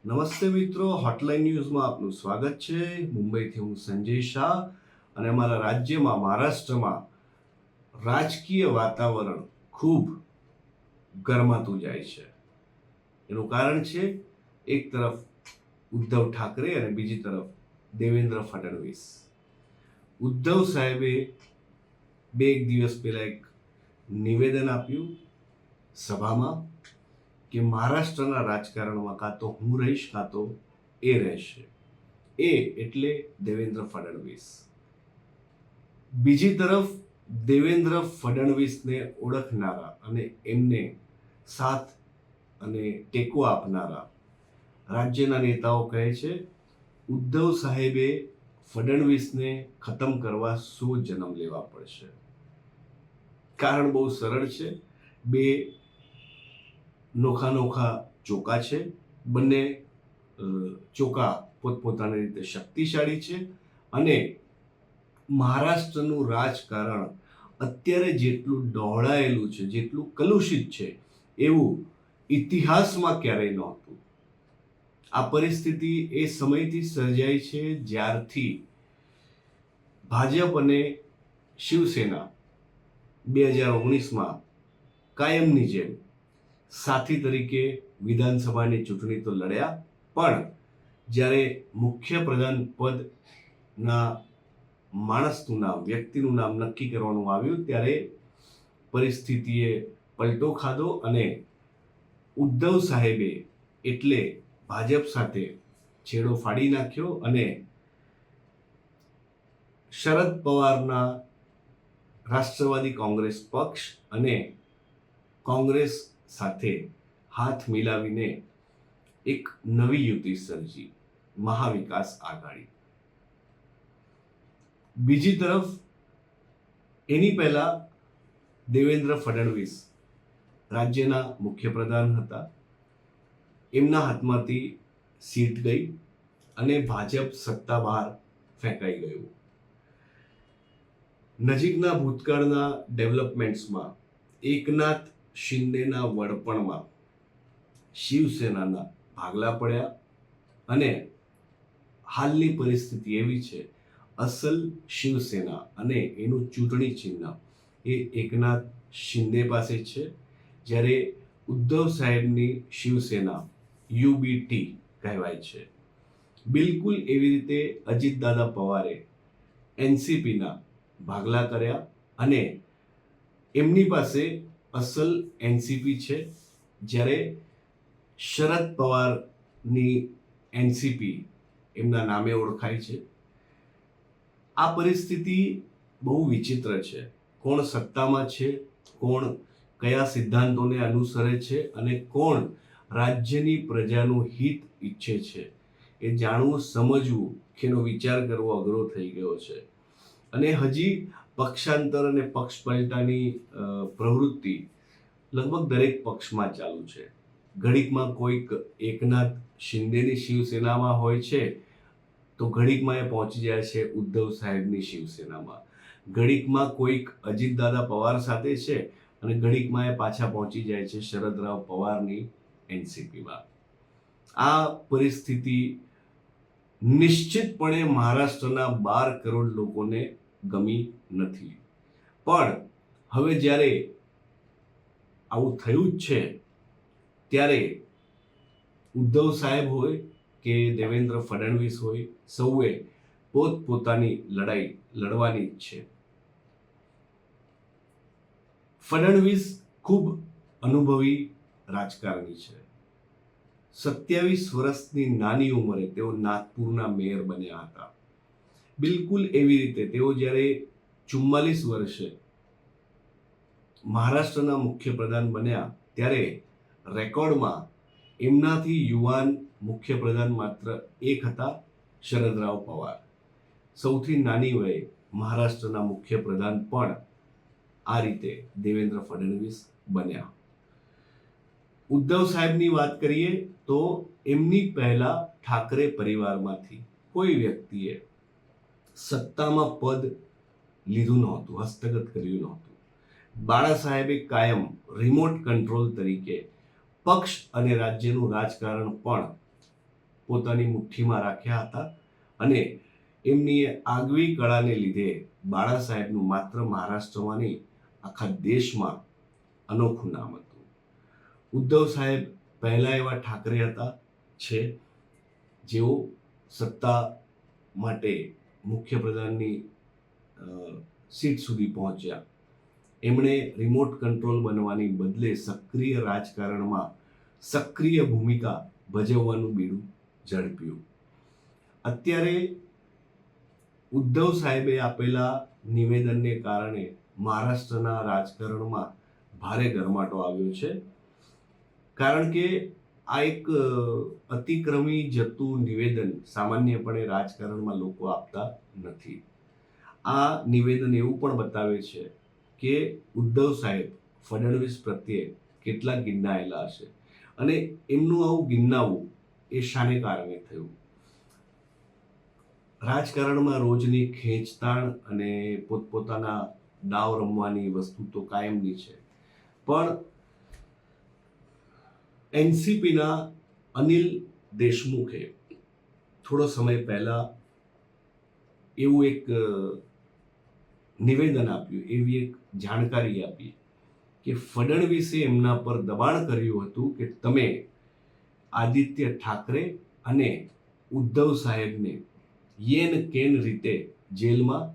નમસ્તે મિત્રો, હોટલાઇન ન્યૂઝમાં આપનું સ્વાગત છે. મુંબઈથી હું સંજય શાહ અને અમારા રાજ્યમાં મહારાષ્ટ્રમાં રાજકીય વાતાવરણ ખૂબ ગરમાતું જાય છે. એનું કારણ છે એક તરફ ઉદ્ધવ ઠાકરે અને બીજી તરફ દેવેન્દ્ર ફડણવીસ. ઉદ્ધવ સાહેબે એક દિવસ પહેલા એક નિવેદન આપ્યું સભામાં કે મહારાષ્ટ્રના રાજકારણમાં કાં તો હું રહીશ કાં તો એ રહેશે. એ એટલે દેવેન્દ્ર ફડણવીસ. બીજી તરફ દેવેન્દ્ર ફડણવીસને ઓળખનારા અને એમને સાથ અને ટેકો આપનારા રાજ્યના નેતાઓ કહે છે ઉદ્ધવ સાહેબે ફડણવીસને ખતમ કરવા 100 જન્મ લેવા પડશે. કારણ બહુ સરળ છે. બે નોખા ચોકા છે. બંને ચોકા પોતપોતાની રીતે શક્તિશાળી છે અને મહારાષ્ટ્રનું રાજકારણ અત્યારે જેટલું ડહોળાયેલું છે, જેટલું કલુષિત છે, એવું ઇતિહાસમાં ક્યારેય નહોતું. આ પરિસ્થિતિ એ સમયથી સર્જાઈ છે જ્યારથી ભાજપ અને શિવસેના 2019માં કાયમની જેમ સાથી તરીકે વિધાનસભાની ચૂંટણી તો લડ્યા, પણ જ્યારે મુખ્યપ્રધાન પદના માણસનું નામ, વ્યક્તિનું નામ નક્કી કરવાનું આવ્યું ત્યારે પરિસ્થિતિએ પલટો ખાધો અને ઉદ્ધવ સાહેબે એટલે ભાજપ સાથે છેડો ફાડી નાખ્યો અને શરદ પવારના રાષ્ટ્રવાદી કોંગ્રેસ પક્ષ અને કોંગ્રેસ સાથે હાથ મિલાવીને એક નવી યુતિ સર્જી, મહાવિકાસ આઘાડી. બીજી તરફ એની પહેલા દેવેન્દ્ર ફડણવીસ રાજ્યના મુખ્યપ્રધાન હતા. એમના હાથમાંથી સીટ ગઈ અને ભાજપ સત્તા બહાર ફેંકાઈ ગયું. નજીકના ભૂતકાળના ડેવલપમેન્ટ્સમાં એકનાથ શિંદેના વડપણમાં શિવસેનાના ભાગલા પડ્યા અને હાલની પરિસ્થિતિ એવી છે અસલ શિવસેના અને એનું ચૂંટણી ચિહ્ન એ એકનાથ શિંદે પાસે છે, જ્યારે ઉદ્ધવ સાહેબની શિવસેના યુબીટી કહેવાય છે. બિલકુલ એવી રીતે અજીતદાદા પવારે એનસીપીના ભાગલા કર્યા અને એમની પાસે અસલ એનસીપી છે, જ્યારે શરદ પવારની એનસીપી એમના નામે ઓળખાય છે. આ પરિસ્થિતિ બહુ વિચિત્ર છે. કોણ સત્તામાં છે, કોણ કયા સિદ્ધાંતોને અનુસરે છે અને કોણ રાજ્યની પ્રજાનું હિત ઈચ્છે છે, એ જાણવું, સમજવું કે એનો વિચાર કરવો અઘરો થઈ ગયો છે. અને હજી પક્ષાંતર અને પક્ષ પલટાની પ્રવૃત્તિ લગભગ દરેક પક્ષમાં ચાલુ છે. ઘડીકમાં કોઈક એકનાથ શિંદેની શિવસેનામાં હોય છે તો ઘડીકમાં એ પહોંચી જાય છે ઉદ્ધવ સાહેબની શિવસેનામાં. ઘડીકમાં કોઈક અજીતદાદા પવાર સાથે છે અને ઘડીકમાં એ પાછા પહોંચી જાય છે શરદરાવ પવારની એનસીપીમાં. આ પરિસ્થિતિ નિશ્ચિતપણે મહારાષ્ટ્રના 12 કરોડ લોકોને ગમી નથી. પણ હવે જ્યારે આવું થયું જ છે ત્યારે ઉદ્ધવ સાહેબ હોય કે દેવેન્દ્ર ફડણવીસ હોય, સૌએ પોતપોતાની લડાઈ લડવાની જ છે. ફડણવીસ ખૂબ અનુભવી રાજકારણી છે. 27 વર્ષની નાની ઉંમરે તેઓ નાગપુરના મેયર બન્યા હતા. બિલકુલ એવી રીતે તેઓ જ્યારે 44 વર્ષે મહારાષ્ટ્રના મુખ્યપ્રધાન બન્યા ત્યારે રેકોર્ડમાં એમનાથી યુવાન મુખ્યપ્રધાન માત્ર એક હતા, શરદરાવ પવાર. સૌથી નાની વયે મહારાષ્ટ્રના મુખ્યપ્રધાન પણ આ રીતે દેવેન્દ્ર ફડણવીસ બન્યા. ઉદ્ધવ સાહેબની વાત કરીએ તો એમની પહેલા ઠાકરે પરિવારમાંથી કોઈ વ્યક્તિએ સત્તામાં પદ લીધું નહોતું, હસ્તગત કર્યું નહોતું. બાળા સાહેબે કાયમ રિમોટ કંટ્રોલ તરીકે પક્ષ અને રાજ્યનું રાજકારણ પણ પોતાની મુઠ્ઠીમાં રાખ્યા હતા અને એમની આગવી કળાને લીધે બાળા સાહેબનું માત્ર મહારાષ્ટ્રમાં નહીં આખા દેશમાં અનોખું નામ હતું. ઉદ્ધવ સાહેબ પહેલા એવા ઠાકરે હતા છે જેઓ સત્તા માટે મુખ્યપ્રધાનની સીટ સુધી પહોંચ્યા. એમણે રિમોટ કંટ્રોલ બનવાની બદલે સક્રિય રાજકારણમાં સક્રિય ભૂમિકા ભજવવાનું બીડું ઝડપ્યું. અત્યારે ઉદ્ધવ સાહેબે આપેલા નિવેદનને કારણે મહારાષ્ટ્રના રાજકારણમાં ભારે ગરમાટો આવ્યો છે, કારણ કે આ એક અતિક્રમી જતું નિવેદન સામાન્યપણે રાજકારણમાં લોકો આપતા નથી. આ નિવેદન એવું પણ બતાવે છે કે ઉદ્ધવ સાહેબ ફડણવીસ પ્રત્યે કેટલા ગિન્નાયેલા હશે અને એમનું આવું ગિન્નાવું એ શાને કારણે થયું. રાજકારણમાં રોજની ખેંચતાણ અને પોતપોતાના દાવ રમવાની વસ્તુ તો કાયમની છે, પણ એનસીપીના અનિલ દેશમુખે થોડો સમય પહેલા એવું એક નિવેદન આપ્યું, એવી એક જાણકારી આપી કે ફડણવીસે એમના પર દબાણ કર્યું હતું કે તમે આદિત્ય ઠાકરે અને ઉદ્ધવ સાહેબને યેન કેન રીતે જેલમાં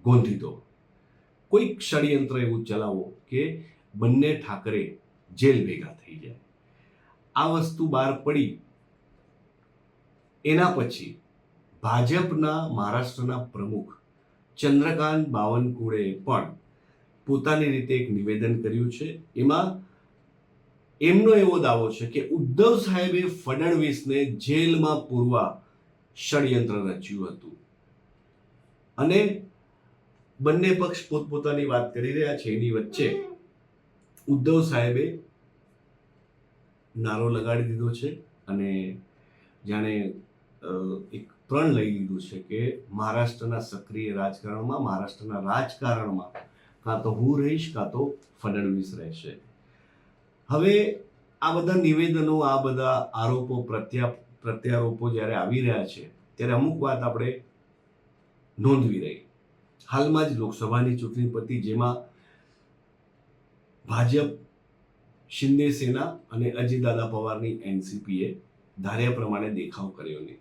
ગોંધી દો. કોઈક ષડયંત્ર એવું ચલાવો કે બંને ઠાકરે જેલ ભેગા થઈ જાય. આ વસ્તુ બહાર પડી એના પછી ભાજપના મહારાષ્ટ્રના પ્રમુખ ચંદ્રકાંત બાવનકુળે પણ પોતાની રીતે એક નિવેદન કર્યું છે. એમાં એમનો એવો દાવો છે કે ઉદ્ધવ સાહેબે ફડણવીસને જેલમાં પૂરવા ષડયંત્ર રચ્યું હતું અને બંને પક્ષ પોતપોતાની વાત કરી રહ્યા છે. એની વચ્ચે ઉદ્ધવ સાહેબે નારો લગાડી દીધો છે અને જાણે એક પ્રણ લઈ લીધું છે કે મહારાષ્ટ્રના સક્રિય રાજકારણમાં, મહારાષ્ટ્રના રાજકારણમાં કાં તો હું રહીશ કાં તો ફડણવીસ રહેશે. હવે આ બધા નિવેદનો, આ બધા આરોપો પ્રત્યારોપો જ્યારે આવી રહ્યા છે ત્યારે અમુક વાત આપણે નોંધવી રહી. હાલમાં જ લોકસભાની ચૂંટણી પતી, જેમાં ભાજપ, શિંદે સેના અને અજીતદાદા પવારની એનસીપીએ ધાર્યા પ્રમાણે દેખાવ કર્યો નહીં.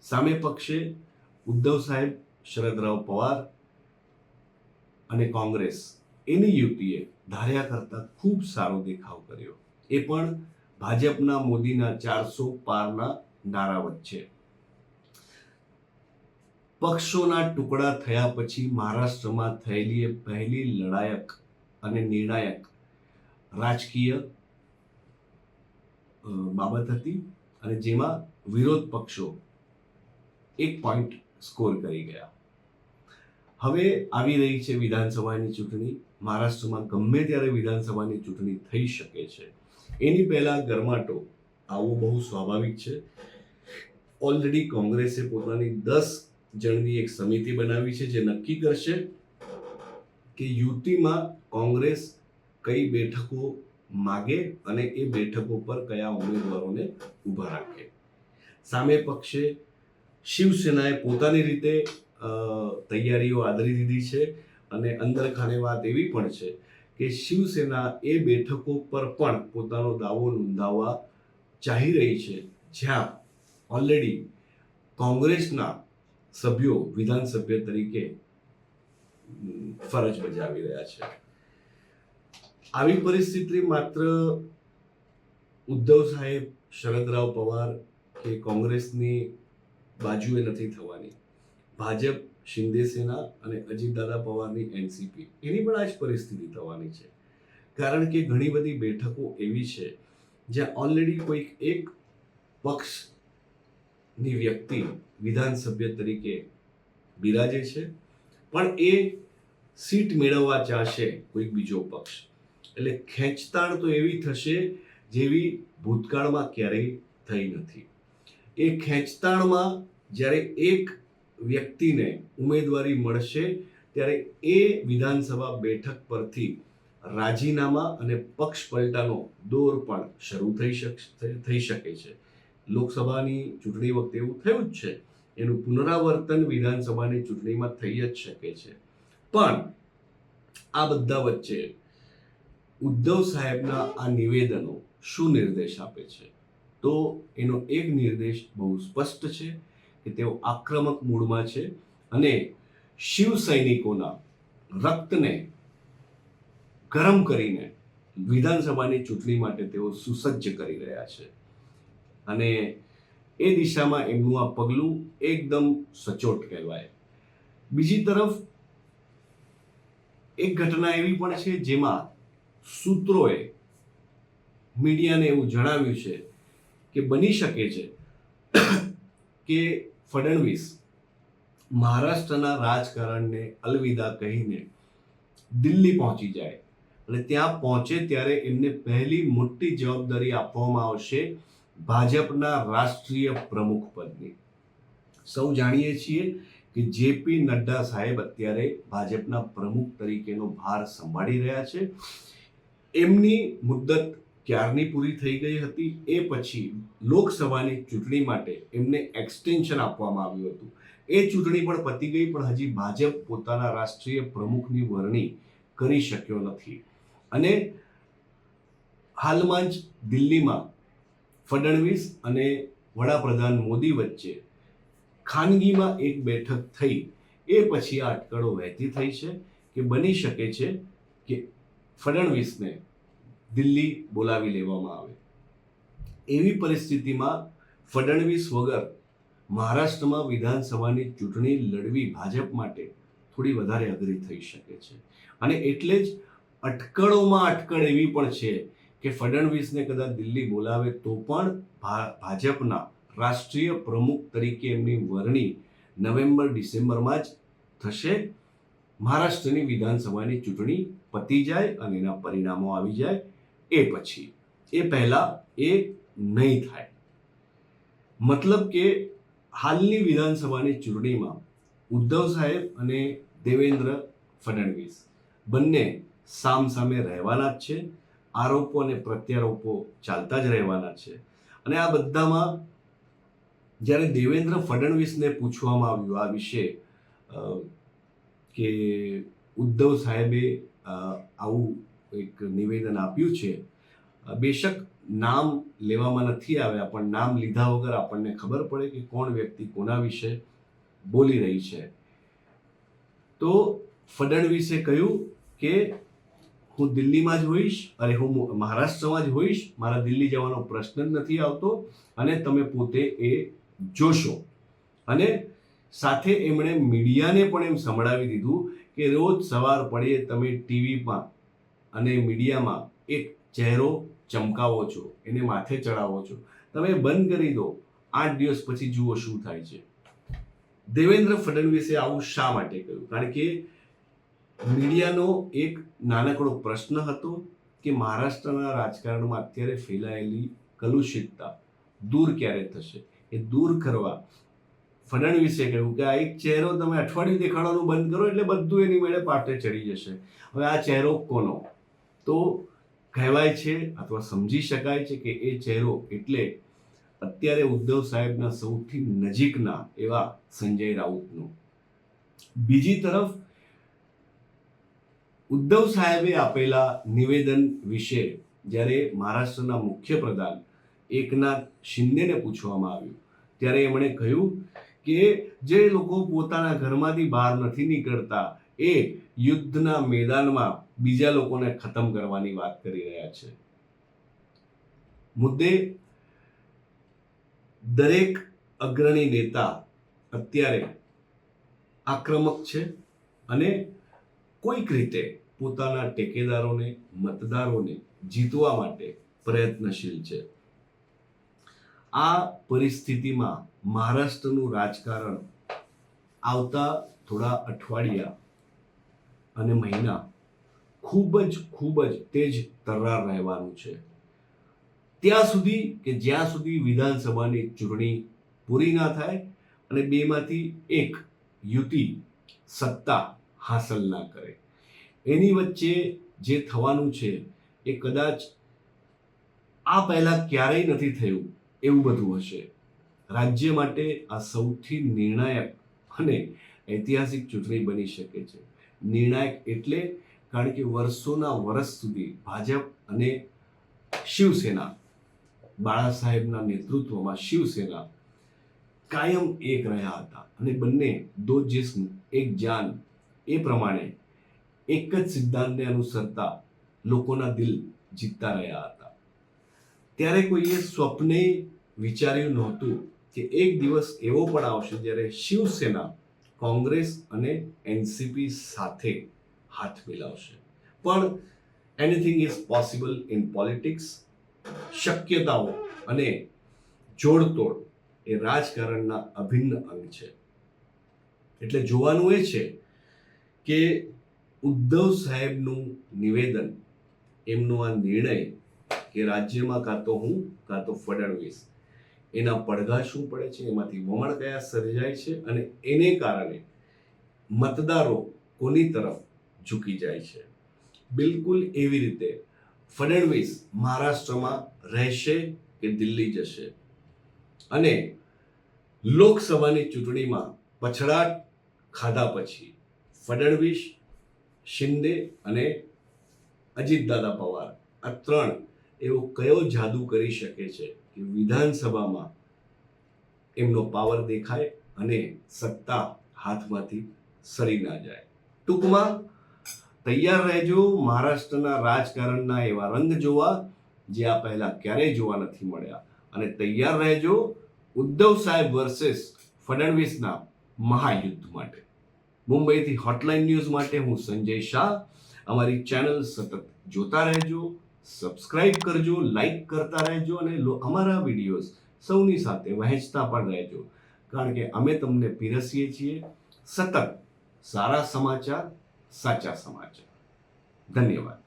સામે પક્ષે ઉદ્ધવ સાહેબ, શરદરાવ પવાર અને કોંગ્રેસ એની યુતિએ ધાર્યા કરતા ખૂબ સારો દેખાવ કર્યો, એ પણ ભાજપના મોદીના 400 પારના નારા વચ્ચે. પક્ષોના ટુકડા થયા પછી મહારાષ્ટ્રમાં થયેલી એ પહેલી લડાયક અને નિર્ણાયક રાજકીય બાબત હતી અને જેમાં વિરોધ પક્ષો 1 પોઈન્ટ સ્કોર કરી ગયા. હવે આવી રહી છે વિધાનસભાની ચૂંટણી. મહારાષ્ટ્રમાં ગમે ત્યારે વિધાનસભાની ચૂંટણી થઈ શકે છે. એની પહેલા ગરમાટો આવવો બહુ સ્વાભાવિક છે. ઓલરેડી કોંગ્રેસે પોતાની 10 જણની એક સમિતિ બનાવી છે જે નક્કી કરશે કે યુતિમાં કોંગ્રેસ કઈ બેઠકો માગે અને એ બેઠકો પર કયા ઉમેદવારોને ઊભા રાખે. સામે પક્ષે શિવસેનાએ પોતાની રીતે તૈયારીઓ આદરી દીધી છે અને અંદર ખાને વાત એવી પણ છે કે શિવસેના એ બેઠકો પર પણ પોતાનો દાવો નોંધાવવા ચાહી રહી છે જ્યાં ઓલરેડી કોંગ્રેસના સભ્યો વિધાનસભ્ય તરીકે ફરજ બજાવી રહ્યા છે. આવી પરિસ્થિતિ માત્ર ઉદ્ધવ સાહેબ, શરદરાવ પવાર કે કોંગ્રેસની બાજુએ નથી થવાની. ભાજપ, શિંદે સેના અને અજીતદાદા પવારની એનસીપી એની પણ આ જ પરિસ્થિતિ થવાની છે, કારણ કે ઘણી બધી બેઠકો એવી છે જ્યાં ઓલરેડી કોઈક એક પક્ષની વ્યક્તિ વિધાનસભ્ય તરીકે બિરાજે છે, પણ એ સીટ મેળવવા ચાહશે કોઈક બીજો પક્ષ. એટલે ખેંચતાણ તો એવી થશે જેવી ભૂતકાળમાં ક્યારેય થઈ નથી. એ ખેંચતાણમાં જ્યારે એક વ્યક્તિને ઉમેદવારી મળશે ત્યારે એ વિધાનસભા બેઠક પરથી રાજીનામા અને પક્ષ પલટાનો દોર પણ શરૂ થઈ શકે છે. લોકસભાની ચૂંટણી વખતે એવું થયું જ છે, એનું પુનરાવર્તન વિધાનસભાની ચૂંટણીમાં થઈ જ શકે છે. પણ આ બધા વચ્ચે ઉદ્ધવ સાહેબના આ નિવેદનો શું નિર્દેશ આપે છે? તો એનો એક નિર્દેશ બહુ સ્પષ્ટ છે કે તેઓ આક્રમક મૂડમાં છે અને શિવ સૈનિકોના રક્તને ગરમ કરીને વિધાનસભાની ચૂંટણી માટે તેઓ સુસજ્જ કરી રહ્યા છે. અને એ દિશામાં એમનું આ પગલું એકદમ સચોટ કહેવાય. બીજી તરફ એક ઘટના એવી પણ છે જેમાં સૂત્રોએ મીડિયાને એવું જણાવ્યું છે કે બની શકે છે કે ફડણવીસ મહારાષ્ટ્રના રાજકારણને અલવિદા કહીને દિલ્હી પહોંચી જાય અને ત્યાં પહોંચે ત્યારે એમને પહેલી મોટી જવાબદારી આપવામાં આવશે ભાજપના રાષ્ટ્રીય પ્રમુખ પદની. સૌ જાણીએ છીએ કે જેપી નડ્ડા સાહેબ અત્યારે ભાજપના પ્રમુખ તરીકેનો ભાર સંભાળી રહ્યા છે. એમની મુદ્દત ક્યારની પૂરી થઈ ગઈ હતી. એ પછી લોકસભાની ચૂંટણી માટે એમને એક્સટેન્શન આપવામાં આવ્યું હતું. એ ચૂંટણી પણ પતી ગઈ, પણ હજી ભાજપ પોતાના રાષ્ટ્રીય પ્રમુખની વરણી કરી શક્યો નથી. અને હાલમાં જ દિલ્હીમાં ફડણવીસ અને વડાપ્રધાન મોદી વચ્ચે ખાનગીમાં એક બેઠક થઈ. એ પછી આ અટકળો વહેતી થઈ છે કે બની શકે છે કે ફડણવીસને દિલ્હી બોલાવી લેવામાં આવે. એવી પરિસ્થિતિમાં ફડણવીસ વગર મહારાષ્ટ્રમાં વિધાનસભાની ચૂંટણી લડવી ભાજપ માટે થોડી વધારે અઘરી થઈ શકે છે. અને એટલે જ અટકળોમાં અટકળ એવી પણ છે કે ફડણવીસને કદાચ દિલ્હી બોલાવે તો પણ ભાજપના રાષ્ટ્રીય પ્રમુખ તરીકે એમની વરણી નવેમ્બર-ડિસેમ્બરમાં જ થશે. મહારાષ્ટ્રની વિધાનસભાની ચૂંટણી પતી જાય અને એના પરિણામો આવી જાય એ પછી. એ પહેલા એ નહીં થાય. મતલબ કે હાલની વિધાનસભાની ચૂંટણીમાં ઉદ્ધવ સાહેબ અને દેવેન્દ્ર ફડણવીસ બંને સામસામે રહેવાના જ છે. આરોપો અને પ્રત્યારોપો ચાલતા જ રહેવાના છે. અને આ બધામાં જ્યારે દેવેન્દ્ર ફડણવીસને પૂછવામાં આવ્યું આ વિશે કે ઉદ્ધવ સાહેબે આવું એક નિવેદન આપ્યું છે, બેશક નામ લેવામાં નથી આવ્યા, પણ નામ લીધા વગર આપણને ખબર પડે કે કોણ વ્યક્તિ કોના વિશે બોલી રહી છે. તો ફડણવીસે કહ્યું કે હું દિલ્હીમાં જ હોઈશ, અરે હું મહારાષ્ટ્રમાં જ હોઈશ, મારા દિલ્હી જવાનો પ્રશ્ન જ નથી આવતો અને તમે પોતે એ જોશો. અને સાથે એમણે મીડિયાને પણ એમ સંભળાવી દીધું કે રોજ સવાર પડે તમે ટીવીમાં અને મીડિયામાં એક ચહેરો ચમકાવો છો, એને માથે ચડાવો છો, તમે બંધ કરી દો, 8 દિવસ પછી જુઓ શું થાય છે. દેવેન્દ્ર ફડણવીસે આવું શા માટે કહ્યું? કારણ કે મીડિયાનો એક નાનકડો પ્રશ્ન હતો કે મહારાષ્ટ્રના રાજકારણમાં અત્યારે ફેલાયેલી કલુષિતતા દૂર ક્યારે થશે. એ દૂર કરવા ફડણવીસે કહ્યું કે આ એક ચહેરો તમે અઠવાડિયું દેખાડવાનું બંધ કરો એટલે બધું એની મેળે પાટે ચડી જશે. હવે આ ચહેરો કોનો? તો કહેવાય છે અથવા સમજી શકાય છે કે એ ચહેરો એટલે અત્યારે ઉદ્ધવ સાહેબના સૌથી નજીકના એવા સંજય રાઉતનો. બીજી તરફ ઉદ્ધવ સાહેબે આપેલા નિવેદન વિશે જ્યારે મહારાષ્ટ્રના મુખ્યપ્રધાન એકનાથ શિંદેને પૂછવામાં આવ્યું ત્યારે એમણે કહ્યું કે જે લોકો પોતાના ઘરમાંથી બહાર નથી નીકળતા એ યુદ્ધના મેદાનમાં બીજા લોકોને ખતમ કરવાની વાત કરી રહ્યા છે. મુદ્દે દરેક અગ્રણી નેતા અત્યારે આક્રમક છે અને કોઈક રીતે પોતાના ટેકેદારોને, મતદારોને જીતવા માટે પ્રયત્નશીલ છે. આ પરિસ્થિતિમાં મહારાષ્ટ્રનું રાજકારણ આવતા થોડા અઠવાડિયા અને મહિના ખૂબ જ તેજ તર્રાર રહેવાનું છે. ત્યાં સુધી કે જ્યાં સુધી વિધાનસભાની ચૂંટણી પૂરી ના થાય અને બેમાંથી એક યુતિ સત્તા હાંસલ ના કરે. એની વચ્ચે જે થવાનું છે એ કદાચ આ પહેલા ક્યારેય નથી થયું એવું બધું હશે. રાજ્ય માટે આ સૌથી નિર્ણાયક અને ઐતિહાસિક ચૂંટણી બની શકે છે. નિર્ણાયક એટલે કારણ કે વર્ષોના વર્ષ સુધી ભાજપ અને શિવસેના, બાળા સાહેબના નેતૃત્વમાં શિવસેના કાયમ એક રહ્યા હતા અને બંને દો જિસ્મ એક જાન એ પ્રમાણે એક જ સિદ્ધાંતને અનુસરતા લોકોના દિલ જીતતા રહ્યા હતા. ત્યારે કોઈએ સ્વપ્ને વિચાર્યું નહોતું કે એક દિવસ એવો પણ આવશે જ્યારે શિવસેના કોંગ્રેસ અને એનસીપી સાથે હાથ મિલાવશે. પણ anything is possible in politics. શક્યતાઓ અને જોડતોડ એ રાજકારણના અભિન્ન અંગ છે. એટલે જોવાનું એ છે કે ઉદ્ધવ સાહેબનું નિવેદન, એમનો આ નિર્ણય કે રાજ્યમાં કાં તો હું કાં તો ફડણવીસ, એના પડઘા શું પડે છે, એમાંથી વમણ કયા સર્જાય છે અને એને કારણે મતદારો કોની તરફ ઝૂકી જાય છે. બિલકુલ એવી રીતે ફડણવીસ મહારાષ્ટ્રમાં રહેશે કે દિલ્હી જશે અને લોકસભાની ચૂંટણીમાં પછડાટ ખાધા પછી ફડણવીસ, શિંદે અને અજીતદાદા પવાર આ ત્રણ એવો કયો જાદુ કરી શકે છે કે વિધાનસભામાં એમનો પાવર દેખાય અને સત્તા હાથમાંથી સરી ના જાય. ટૂંકમાં તૈયાર રહેજો મહારાષ્ટ્રના રાજકારણના એવા રંગ જોવા જે આ પહેલા ક્યારેય જોવા નથી મળ્યા. અને તૈયાર રહેજો ઉદ્ધવ સાહેબ વર્સેસ ફડણવીસના મહાયુદ્ધ માટે. મુંબઈથી હોટલાઇન ન્યૂઝ માટે હું સંજય શાહ. અમારી ચેનલ સતત જોતા રહેજો, સબસ્ક્રાઇબ કરજો, લાઈક કરતા રહેજો અને અમારા વિડીયોઝ સૌની સાથે વહેંચતા પણ રહેજો. કારણ કે અમે તમને પીરસીએ છીએ સતત સારા સમાચાર, સાચા સમાચાર. ધન્યવાદ.